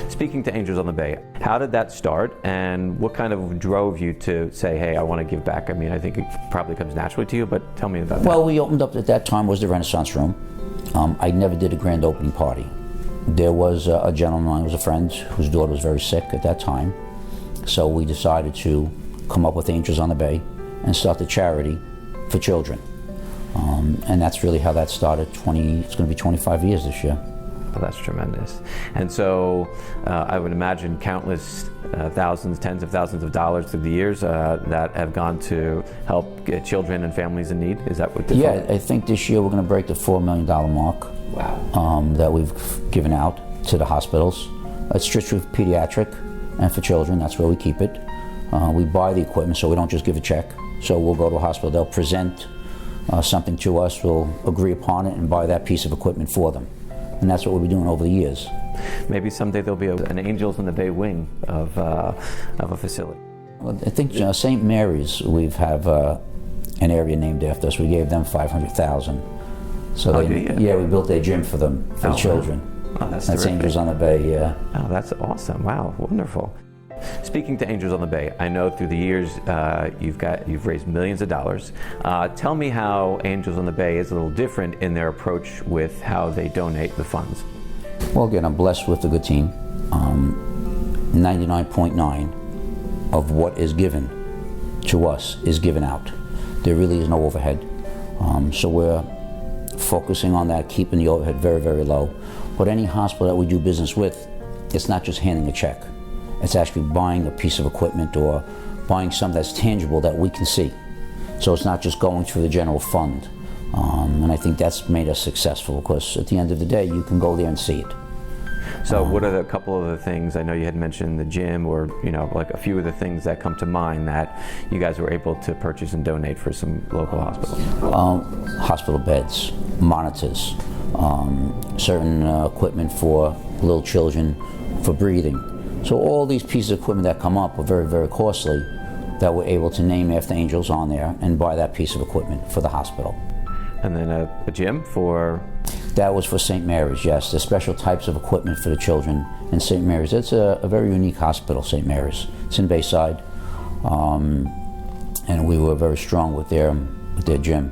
Speaking to Angels on the Bay, how did that start, and what kind of drove you to say, hey, I want to give back? I mean, I think it probably comes naturally to you, but tell me about that. Well, we opened up at that time was the Renaissance Room. I never did a grand opening party. There was a gentleman, who was a friend, whose daughter was very sick at that time. So we decided to come up with Angels on the Bay and start the charity for children. And that's really how that started. It's going to be 25 years this year. Oh, that's tremendous. And so I would imagine countless thousands, tens of thousands of dollars through the years that have gone to help children and families in need. Is that what? Yeah, I think this year we're going to break the $4 million mark. Wow. That we've given out to the hospitals. It's strictly pediatric and for children. That's where we keep it. We buy the equipment, so we don't just give a check. So we'll go to a hospital. They'll present something to us. We'll agree upon it and buy that piece of equipment for them. And that's what we'll be doing over the years. Maybe someday there'll be an Angels in the Bay wing of a facility. Well, I think St. Mary's, we have an area named after us. We gave them $500,000. So yeah, we built a gym for them, for the children. Wow. Oh, that's Angels on the Bay, yeah. Oh, that's awesome. Wow, wonderful. Speaking to Angels on the Bay, I know through the years you've raised millions of dollars. Tell me how Angels on the Bay is a little different in their approach with how they donate the funds. Well, again, I'm blessed with a good team. 99.9 of what is given to us is given out. There really is no overhead. So we're focusing on that, keeping the overhead very, very low. But any hospital that we do business with, it's not just handing a check. It's actually buying a piece of equipment or buying something that's tangible that we can see. So it's not just going through the general fund. And I think that's made us successful, because at the end of the day, you can go there and see it. So what are a couple of the things, I know you had mentioned the gym, or like a few of the things that come to mind that you guys were able to purchase and donate for some local hospitals? Hospital beds, monitors, certain equipment for little children for breathing. So all these pieces of equipment that come up are very, very costly, that we're able to name after Angels on there and buy that piece of equipment for the hospital. And then a gym for? That was for St. Mary's, yes. There's special types of equipment for the children in St. Mary's. It's a very unique hospital, St. Mary's. It's in Bayside, and we were very strong with their gym.